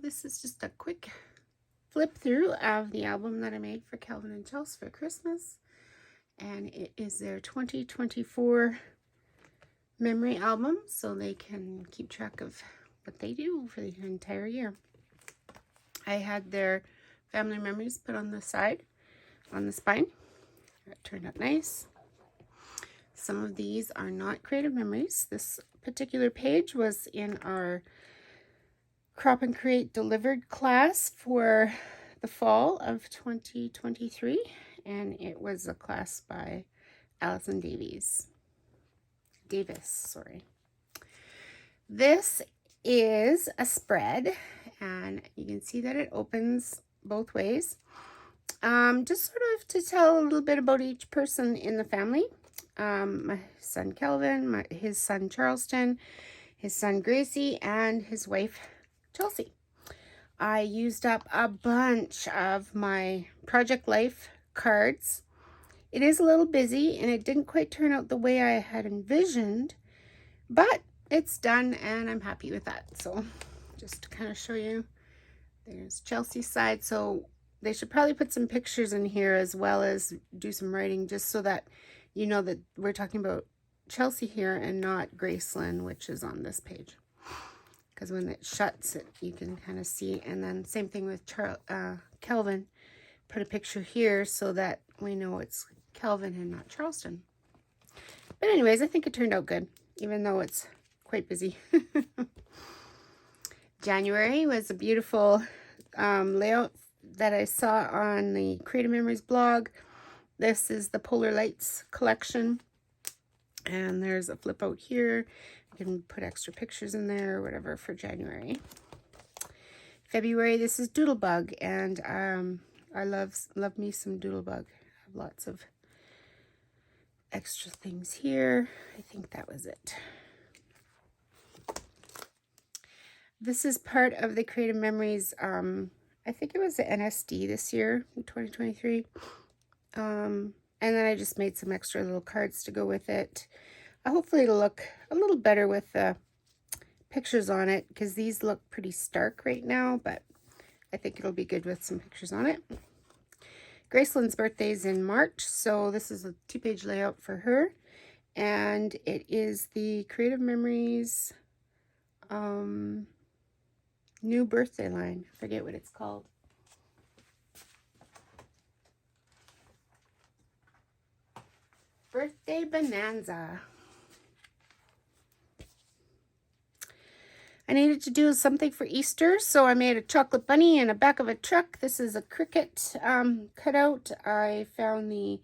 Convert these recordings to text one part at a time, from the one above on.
this is just a quick flip through of the album that I made for Calvin and Chelsea for Christmas. And it is their 2024 memory album, so they can keep track of what they do for the entire year. I had their family memories put on the side, on the spine. That turned out nice. Some of these are not creative memories. This particular page was in our Crop and Create Delivered class for the fall of 2023, and it was a class by Allison Davis. This is a spread, and you can see that it opens both ways. Just sort of to tell a little bit about each person in the family. My son Calvin, his son Charleston, his son Gracie, and his wife Chelsea. I used up a bunch of my Project Life cards. It is a little busy and it didn't quite turn out the way I had envisioned, but it's done and I'm happy with that. So just to kind of show you, there's Chelsea's side. So they should probably put some pictures in here as well as do some writing, just so that you know that we're talking about Chelsea here and not Gracelyn, which is on this page. Because when it shuts, you can kind of see. And then same thing with Kelvin. Put a picture here so that we know it's Kelvin and not Charleston. But anyways, I think it turned out good, even though it's quite busy. January was a beautiful layout that I saw on the Creative Memories blog. This is the Polar Lights collection. And there's a flip out here. You can put extra pictures in there or whatever for January. February, this is Doodlebug, and I love me some Doodlebug. I have lots of extra things here. I think that was it. This is part of the Creative Memories. I think it was the NSD this year, in 2023. And then I just made some extra little cards to go with it. Hopefully it'll look a little better with the pictures on it, because these look pretty stark right now, but I think it'll be good with some pictures on it. Gracelyn's birthday is in March, so this is a 2-page layout for her, and it is the Creative Memories new birthday line. I forget what it's called. Birthday Bonanza. I needed to do something for Easter, so I made a chocolate bunny in the back of a truck. This is a cricket cutout. I found the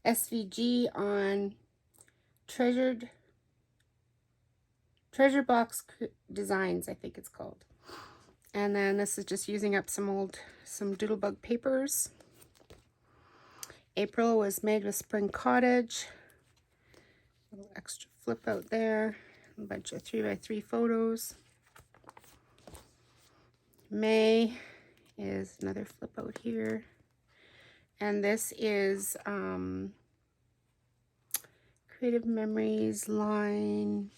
SVG on Treasure Box Designs, I think it's called. And then this is just using up some Doodlebug papers. April was made with Spring Cottage. A little extra flip out there. A bunch of 3x3 photos. May is another flip out here. And this is Creative Memories line.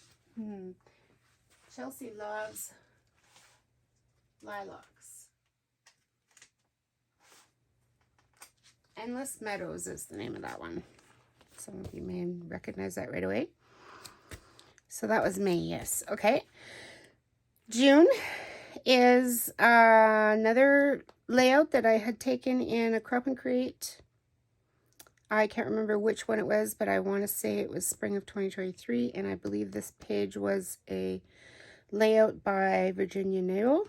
Chelsea loves lilacs. Endless Meadows is the name of that one. Some of you may recognize that right away. So that was May, yes. Okay. June is another layout that I had taken in a Crop and Create. I can't remember which one it was, but I want to say it was spring of 2023, and I believe this page was a layout by Virginia Nail.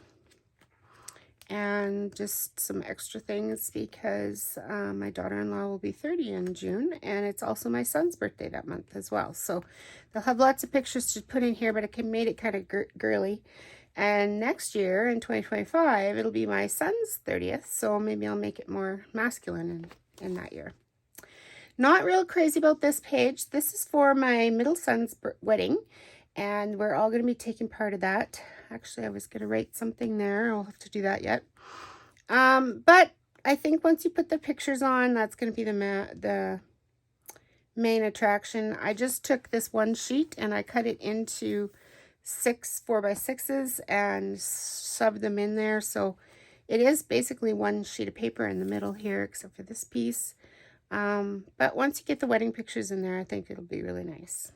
And just some extra things because my daughter-in-law will be 30 in June, and it's also my son's birthday that month as well. So they'll have lots of pictures to put in here, but I made it kind of girly. And next year, in 2025, it'll be my son's 30th, so maybe I'll make it more masculine in that year. Not real crazy about this page. This is for my middle son's wedding, and we're all going to be taking part of that. Actually, I was going to write something there. I'll have to do that yet. But I think once you put the pictures on, that's going to be the main attraction. I just took this one sheet and I cut it into 6 4x6s and shoved them in there. So it is basically one sheet of paper in the middle here, except for this piece. But once you get the wedding pictures in there, I think it'll be really nice.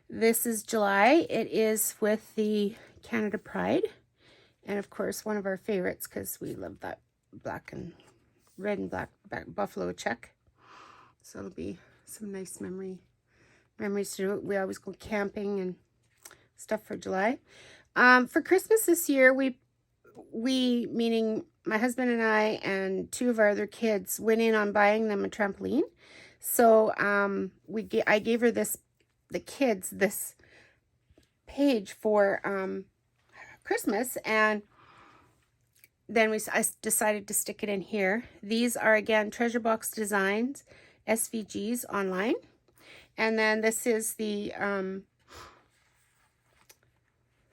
This is July. It is with the Canada Pride. And of course, one of our favorites, because we love that red and black buffalo check. So it'll be some nice memories to do. We always go camping and stuff for July. For Christmas this year, we meaning my husband and I and 2 of our other kids, went in on buying them a trampoline. So I gave her the kids this page for Christmas, and then I decided to stick it in here. These are, again, Treasure Box Designs SVGs online. And then this is the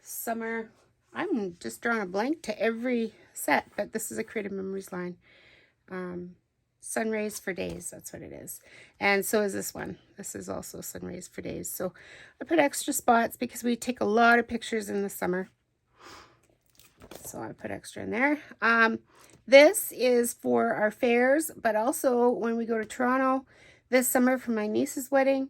summer. I'm just drawing a blank to every set, but this is a Creative Memories line. Sun Rays for Days, that's what it is. And so is this one. This is also Sun Rays for Days. So I put extra spots because we take a lot of pictures in the summer. So I put extra in there. This is for our fairs, but also when we go to Toronto this summer for my niece's wedding,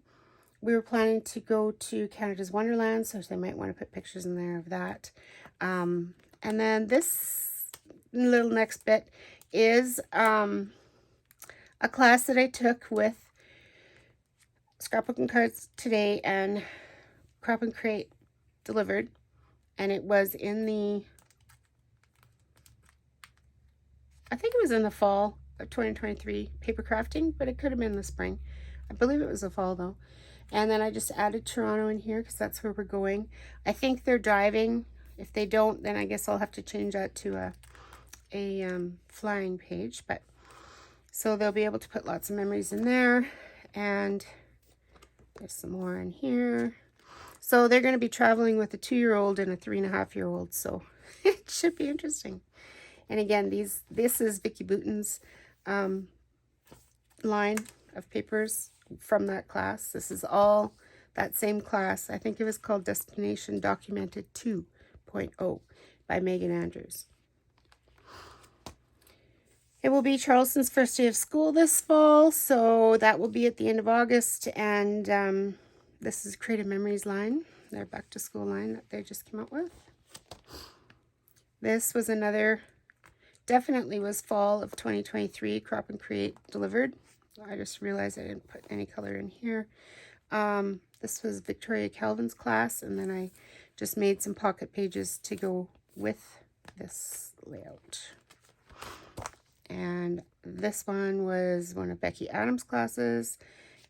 we were planning to go to Canada's Wonderland, so they might want to put pictures in there of that. And then this little next bit is a class that I took with Scrapbooking Cards Today and Crop and Crate Delivered. And it was in the, I think it was in the fall of 2023, paper crafting, but it could have been the spring. I believe it was the fall though. And then I just added Toronto in here because that's where we're going. I think they're driving. If they don't, then I guess I'll have to change that to a flying page. But so they'll be able to put lots of memories in there. And there's some more in here. So they're going to be traveling with a 2-year-old and a 3.5-year-old. So it should be interesting. And again, this is Vicky Bouton's line of papers from that class. This is all that same class. I think it was called Destination Documented 2.0 by Megan Andrews. It will be Charleston's first day of school this fall, so that will be at the end of August. And this is Creative Memories line, their back to school line that they just came out with. This was another, definitely was fall of 2023, Crop and Create Delivered. I just realized I didn't put any color in here. This was Victoria Calvin's class, and then I just made some pocket pages to go with this layout. And this one was one of Becky Adams' classes,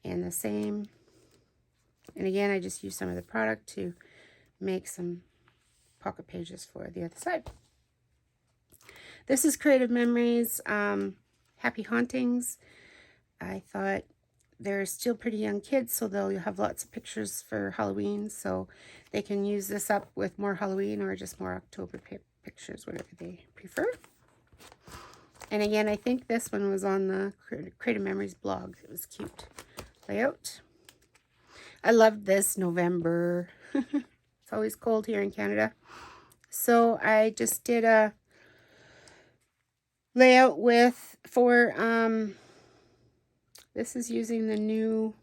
and the same. And again, I just used some of the product to make some pocket pages for the other side. This is Creative Memories, Happy Hauntings. I thought they're still pretty young kids, so they'll have lots of pictures for Halloween, so they can use this up with more Halloween or just more October pictures, whatever they prefer. And again, I think this one was on the Creative Memories blog. It was cute layout. I loved this November. It's always cold here in Canada. So I just did a layout for this is using the new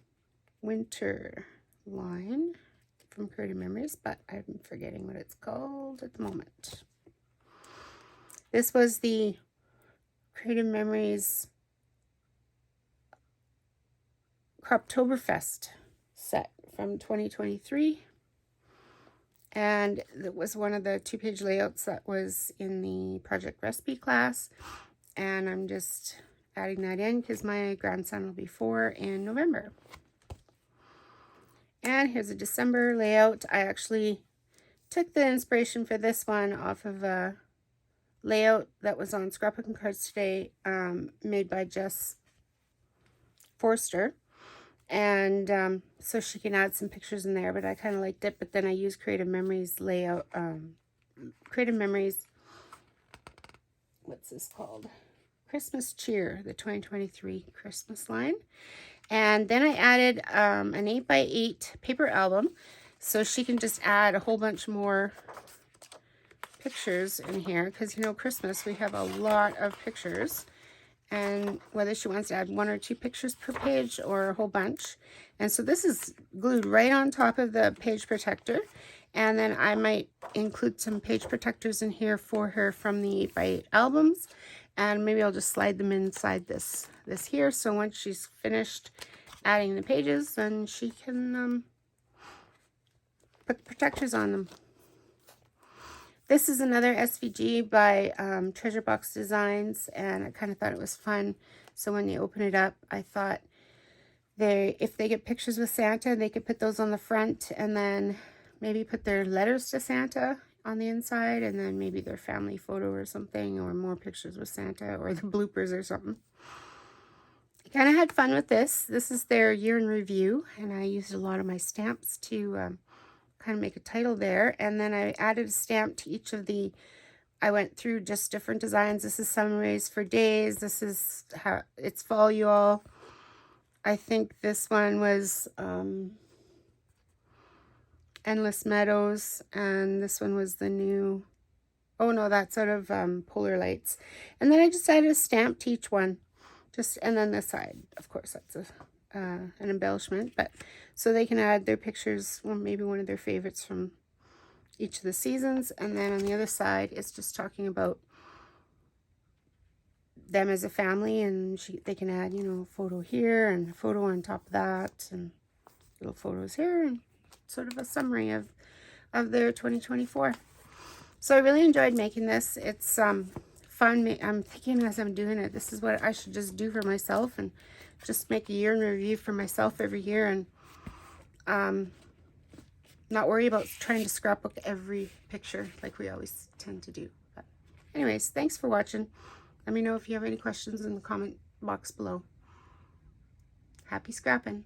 Winter line from Creative Memories, but I'm forgetting what it's called at the moment. This was the Creative Memories Croptoberfest set from 2023. And it was one of the 2-page layouts that was in the project recipe class. And I'm just adding that in because my grandson will be 4 in November. And here's a December layout. I actually took the inspiration for this one off of a layout that was on Scrapbooking Cards Today, made by Jess Forster. And so she can add some pictures in there, but I kind of liked it. But then I used Creative Memories layout, Creative Memories, what's this called? Christmas Cheer, the 2023 Christmas line. And then I added an 8x8 paper album. So she can just add a whole bunch more pictures in here, because, you know, Christmas, we have a lot of pictures. And whether she wants to add 1 or 2 pictures per page or a whole bunch. And so this is glued right on top of the page protector. And then I might include some page protectors in here for her from the 8x8 albums. And maybe I'll just slide them inside this here. So once she's finished adding the pages, then she can put the protectors on them. This is another SVG by Treasure Box Designs, and I kind of thought it was fun. So when you open it up, I thought if they get pictures with Santa, they could put those on the front, and then maybe put their letters to Santa on the inside, and then maybe their family photo or something, or more pictures with Santa, or the bloopers or something. I kind of had fun with this. This is their year in review, and I used a lot of my stamps to kind of make a title there. And then I added a stamp to each of the, I went through just different designs. This is Summaries for Days. This is how it's fall, you all. I think this one was Endless Meadows, and this one was the new, oh no, that's out of Polar Lights. And then I just added a stamp to each one, just, and then this side, of course, that's an embellishment, but so they can add their pictures, well, maybe one of their favorites from each of the seasons. And then on the other side, it's just talking about them as a family, and they can add, you know, a photo here and a photo on top of that, and little photos here, and sort of a summary of their 2024. So I really enjoyed making this. It's fun. I'm thinking as I'm doing it, this is what I should just do for myself, and just make a year in review for myself every year, and not worry about trying to scrapbook every picture like we always tend to do. But anyways, thanks for watching. Let me know if you have any questions in the comment box below. Happy scrapping.